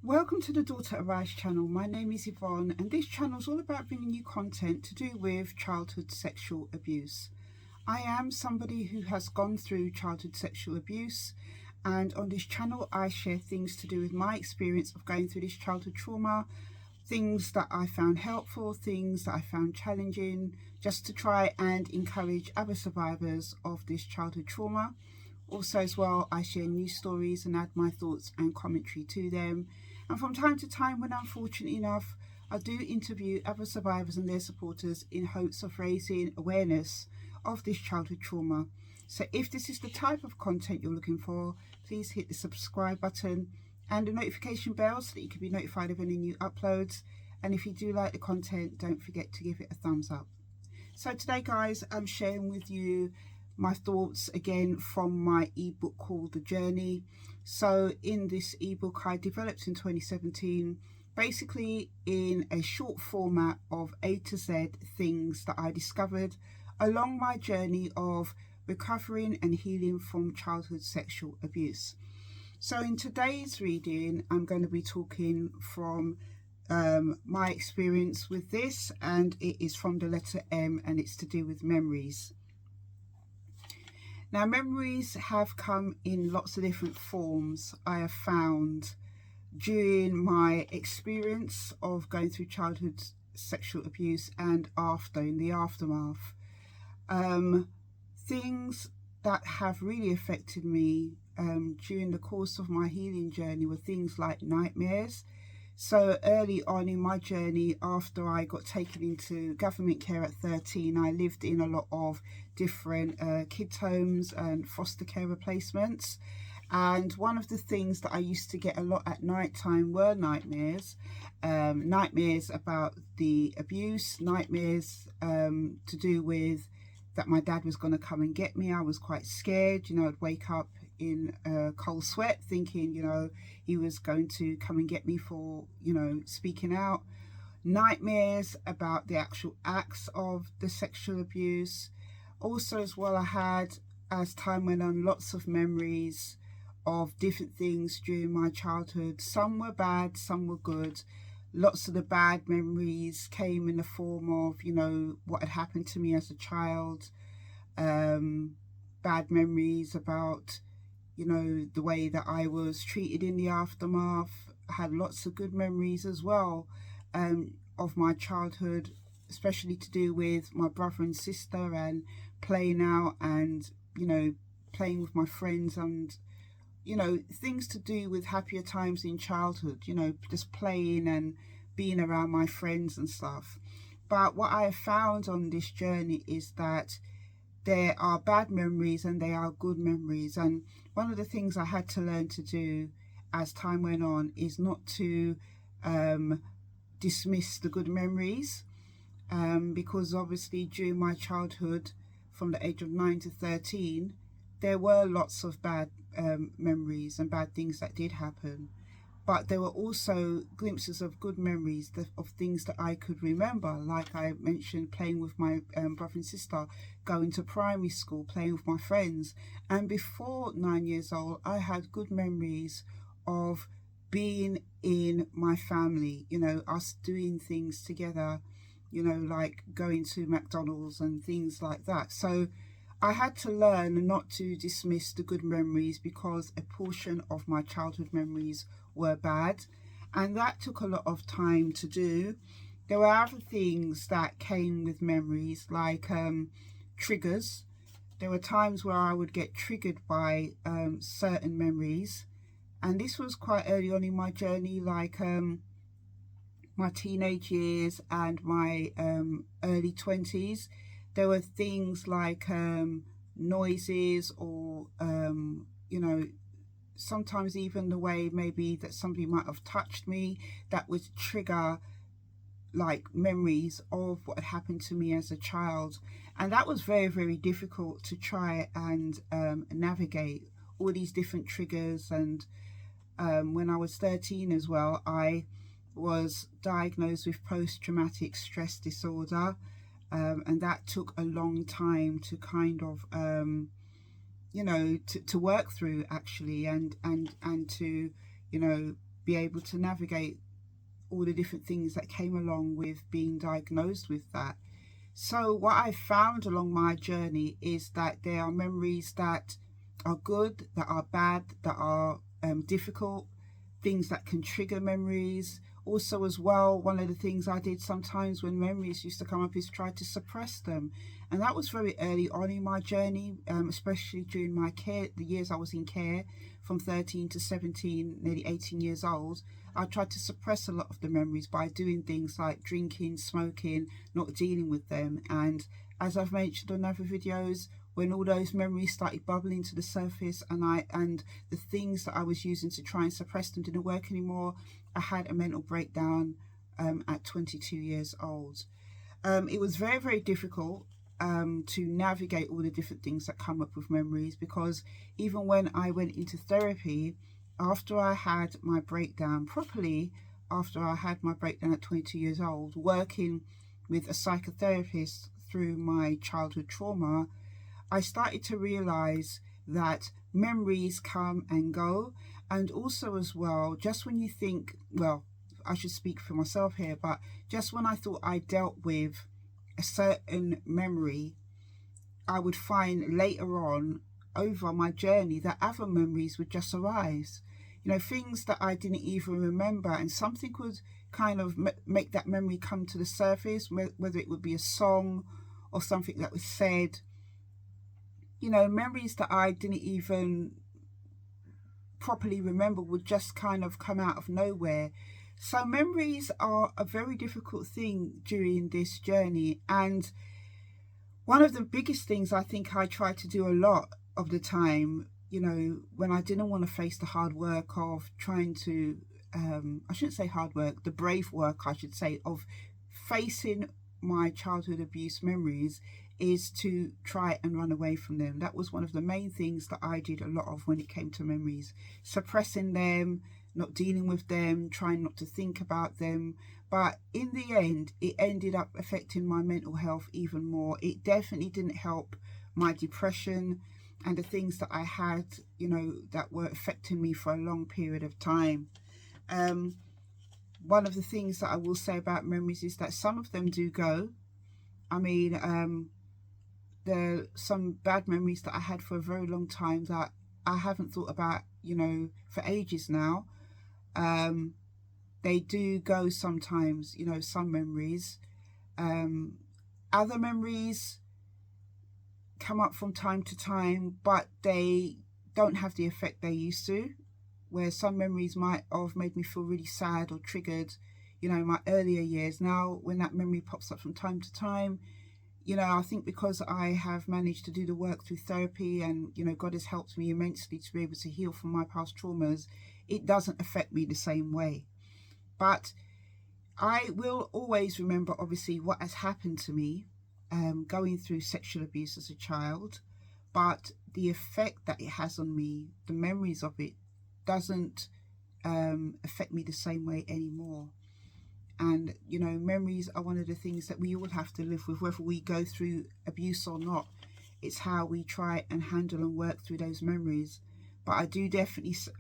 Welcome to the Daughter Arise channel. My name is Yvonne and this channel is all about bringing you content to do with childhood sexual abuse. I am somebody who has gone through childhood sexual abuse, and on this channel I share things to do with my experience of going through this childhood trauma, things that I found helpful, things that I found challenging, just to try and encourage other survivors of this childhood trauma. Also as well, I share news stories and add my thoughts and commentary to them. And from time to time, when I'm fortunate enough, I do interview other survivors and their supporters in hopes of raising awareness of this childhood trauma. So if this is the type of content you're looking for, please hit the subscribe button and the notification bell so that you can be notified of any new uploads. And if you do like the content, don't forget to give it a thumbs up. So today, guys, I'm sharing with you my thoughts again from my ebook called The Journey. So in this ebook I developed in 2017, basically in a short format of A to Z things that I discovered along my journey of recovering and healing from childhood sexual abuse. So in today's reading, I'm going to be talking from my experience with this, and it is from the letter M, and it's to do with memories. Now, memories have come in lots of different forms, I have found, during my experience of going through childhood sexual abuse and after, in the aftermath. Things that have really affected me during the course of my healing journey were things like nightmares. So early on in my journey, after I got taken into government care at 13, I lived in a lot of different kids' homes and foster care replacements. And one of the things that I used to get a lot at night time were nightmares. Nightmares about the abuse, nightmares to do with that my dad was going to come and get me. I was quite scared. I'd wake up in a cold sweat thinking, he was going to come and get me for, speaking out. Nightmares about the actual acts of the sexual abuse. Also as well, I had, as time went on, lots of memories of different things during my childhood. Some were bad, some were good. Lots of the bad memories came in the form of, what had happened to me as a child. Bad memories about, the way that I was treated in the aftermath. I had lots of good memories as well of my childhood, especially to do with my brother and sister and playing out and, playing with my friends and, things to do with happier times in childhood, just playing and being around my friends and stuff. But what I have found on this journey is that there are bad memories and there are good memories. And one of the things I had to learn to do as time went on is not to dismiss the good memories, because obviously during my childhood, from the age of 9 to 13, there were lots of bad memories and bad things that did happen. But there were also glimpses of good memories of things that I could remember. Like I mentioned, playing with my brother and sister, going to primary school, playing with my friends. And before 9 years old, I had good memories of being in my family, us doing things together, like going to McDonald's and things like that. So I had to learn not to dismiss the good memories because a portion of my childhood memories were bad, and that took a lot of time to do. There were other things that came with memories, like triggers. There were times where I would get triggered by certain memories, and this was quite early on in my journey, like my teenage years and my early 20s. There were things like noises or, sometimes even the way maybe that somebody might have touched me that would trigger like memories of what had happened to me as a child. And that was very, very difficult to try and navigate all these different triggers. And when I was 13 as well, I was diagnosed with post-traumatic stress disorder. And that took a long time to kind of to work through, actually, and to be able to navigate all the different things that came along with being diagnosed with that. So what I found along my journey is that there are memories that are good, that are bad, that are difficult, things that can trigger memories. Also as well, one of the things I did sometimes when memories used to come up is try to suppress them. And that was very early on in my journey, especially during my care, the years I was in care, from 13 to 17, nearly 18 years old. I tried to suppress a lot of the memories by doing things like drinking, smoking, not dealing with them. And as I've mentioned on other videos, when all those memories started bubbling to the surface and the things that I was using to try and suppress them didn't work anymore, I had a mental breakdown at 22 years old. It was very, very difficult to navigate all the different things that come up with memories, because even when I went into therapy, after I had my breakdown properly, after I had my breakdown at 22 years old, working with a psychotherapist through my childhood trauma, I started to realize that memories come and go. And also as well, just when you think, well, I should speak for myself here, but just when I thought I dealt with a certain memory, I would find later on over my journey that other memories would just arise. You know, things that I didn't even remember, and something would kind of make that memory come to the surface, whether it would be a song or something that was said. You know, memories that I didn't even properly remember would just kind of come out of nowhere. So memories are a very difficult thing during this journey. And one of the biggest things I think I try to do a lot of the time, you know, when I didn't want to face the hard work of trying to, I shouldn't say hard work, the brave work, I should say, of facing my childhood abuse memories, is to try and run away from them. That was one of the main things that I did a lot of when it came to memories. Suppressing them, not dealing with them, trying not to think about them. But in the end, it ended up affecting my mental health even more. It definitely didn't help my depression and the things that I had, you know, that were affecting me for a long period of time. One of the things that I will say about memories is that some of them do go. I mean, there are some bad memories that I had for a very long time that I haven't thought about, you know, for ages now. They do go sometimes, you know, some memories. Other memories come up from time to time, but they don't have the effect they used to, where some memories might have made me feel really sad or triggered, you know, in my earlier years. Now, when that memory pops up from time to time, you know, I think because I have managed to do the work through therapy and, you know, God has helped me immensely to be able to heal from my past traumas, it doesn't affect me the same way. But I will always remember, obviously, what has happened to me going through sexual abuse as a child. But the effect that it has on me, the memories of it, doesn't affect me the same way anymore. And, you know, memories are one of the things that we all have to live with, whether we go through abuse or not. It's how we try and handle and work through those memories. But I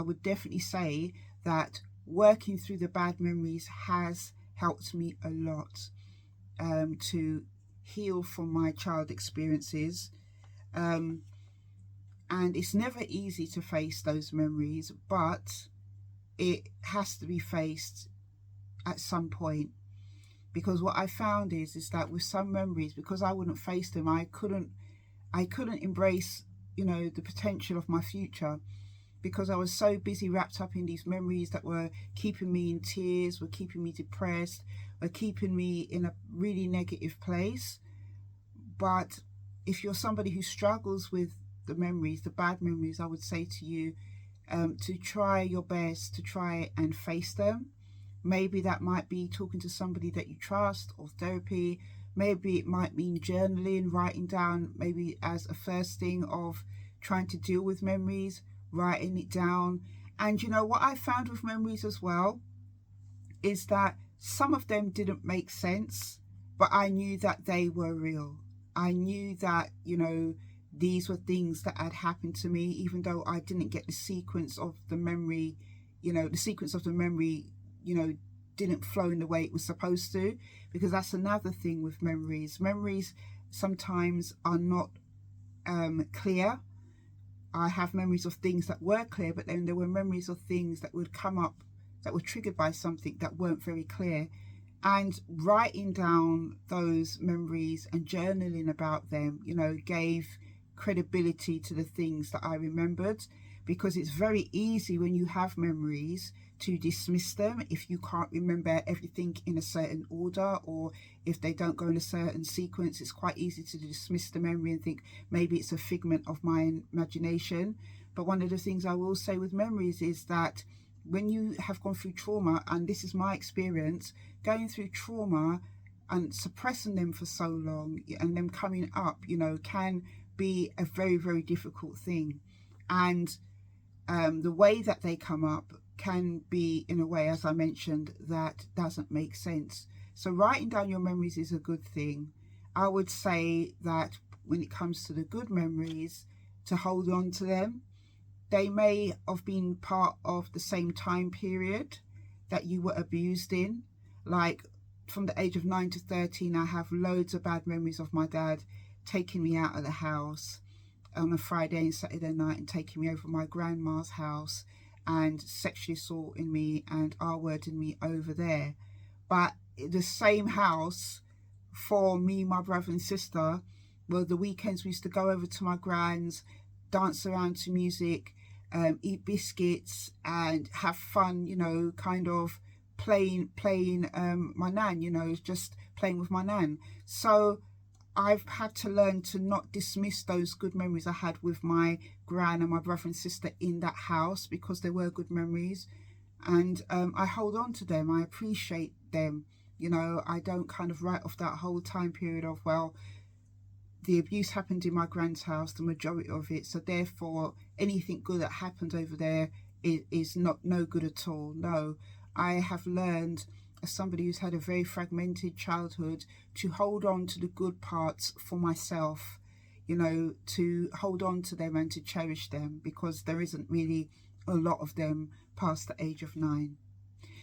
would definitely say that working through the bad memories has helped me a lot to heal from my child experiences. And it's never easy to face those memories, but it has to be faced at some point, because what I found is that with some memories, because I wouldn't face them, I couldn't embrace, you know, the potential of my future, because I was so busy wrapped up in these memories that were keeping me in tears, were keeping me depressed, were keeping me in a really negative place. But if you're somebody who struggles with the memories, the bad memories, I would say to you to try your best to try and face them. Maybe that might be talking to somebody that you trust, or therapy. Maybe it might mean journaling, writing down, maybe as a first thing of trying to deal with memories, writing it down. And you know what I found with memories as well is that some of them didn't make sense, but I knew that they were real. I knew that, you know, these were things that had happened to me, even though I didn't get the sequence of the memory, you know, the sequence of the memory, you know, didn't flow in the way it was supposed to, because that's another thing with memories. Memories sometimes are not clear. I have memories of things that were clear, but then there were memories of things that would come up that were triggered by something that weren't very clear. And writing down those memories and journaling about them, you know, gave credibility to the things that I remembered, because it's very easy when you have memories to dismiss them if you can't remember everything in a certain order, or if they don't go in a certain sequence. It's quite easy to dismiss the memory and think maybe it's a figment of my imagination. But one of the things I will say with memories is that when you have gone through trauma, and this is my experience, going through trauma and suppressing them for so long and them coming up, you know, can be a very, very difficult thing. And the way that they come up can be in a way, as I mentioned, that doesn't make sense. So writing down your memories is a good thing. I would say that when it comes to the good memories, to hold on to them. They may have been part of the same time period that you were abused in. Like from the age of 9 to 13, I have loads of bad memories of my dad taking me out of the house on a Friday and Saturday night and taking me over my grandma's house and sexually assaulting me and R-wording me over there. But the same house for me, my brother and sister, well, the weekends we used to go over to my grand's, dance around to music, eat biscuits and have fun, you know, kind of playing my nan, you know, just playing with my nan. So I've had to learn to not dismiss those good memories I had with my gran and my brother and sister in that house, because they were good memories, and I hold on to them. I appreciate them. You know, I don't kind of write off that whole time period of, well, the abuse happened in my grand's house, the majority of it, so therefore anything good that happened over there is no good at all. No, I have learned, as somebody who's had a very fragmented childhood, to hold on to the good parts for myself, you know, to hold on to them and to cherish them, because there isn't really a lot of them past the age of 9.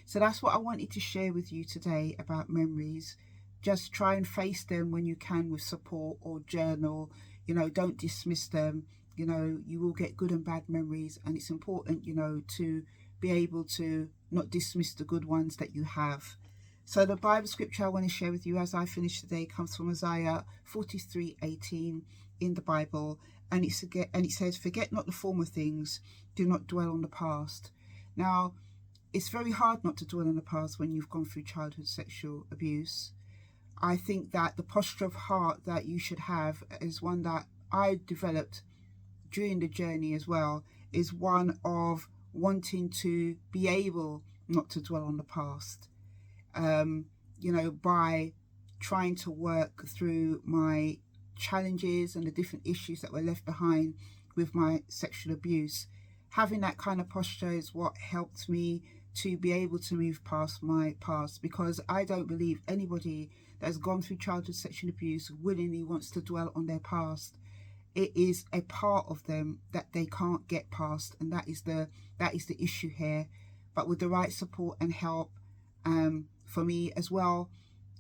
So that's what I wanted to share with you today about memories. Just try and face them when you can with support or journal. You know, don't dismiss them. You know, you will get good and bad memories, and it's important, you know, to be able to not dismiss the good ones that you have. So the Bible scripture I want to share with you as I finish today comes from Isaiah 43:18 in the Bible, and it says, "Forget not the former things, do not dwell on the past." Now, it's very hard not to dwell on the past when you've gone through childhood sexual abuse. I think that the posture of heart that you should have is one that I developed during the journey as well, is one of wanting to be able not to dwell on the past, you know, by trying to work through my challenges and the different issues that were left behind with my sexual abuse. Having that kind of posture is what helped me to be able to move past my past, because I don't believe anybody that has gone through childhood sexual abuse willingly wants to dwell on their past. It is a part of them that they can't get past, and that is the issue here. But with the right support and help, for me as well,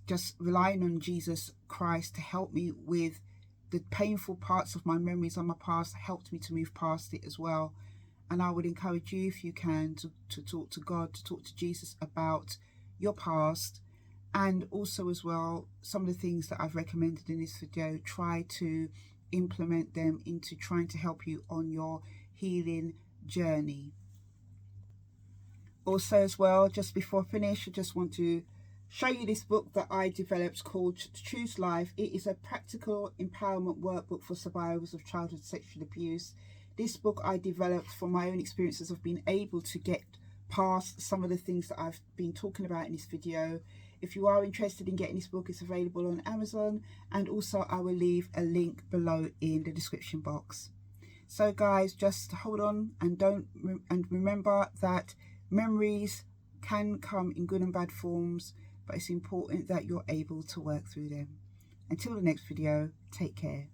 just relying on Jesus Christ to help me with the painful parts of my memories on my past, helped me to move past it as well. And I would encourage you, if you can, to talk to God, to talk to Jesus about your past. And also as well, some of the things that I've recommended in this video, try to implement them into trying to help you on your healing journey. Also as well, just before I finish, I just want to show you this book that I developed called Choose Life. It is a practical empowerment workbook for survivors of childhood sexual abuse. This book I developed from my own experiences of being able to get past some of the things that I've been talking about in this video. If you are interested in getting this book, it's available on Amazon, and also I will leave a link below in the description box. So guys, just hold on and remember that memories can come in good and bad forms, but it's important that you're able to work through them. Until the next video, take care.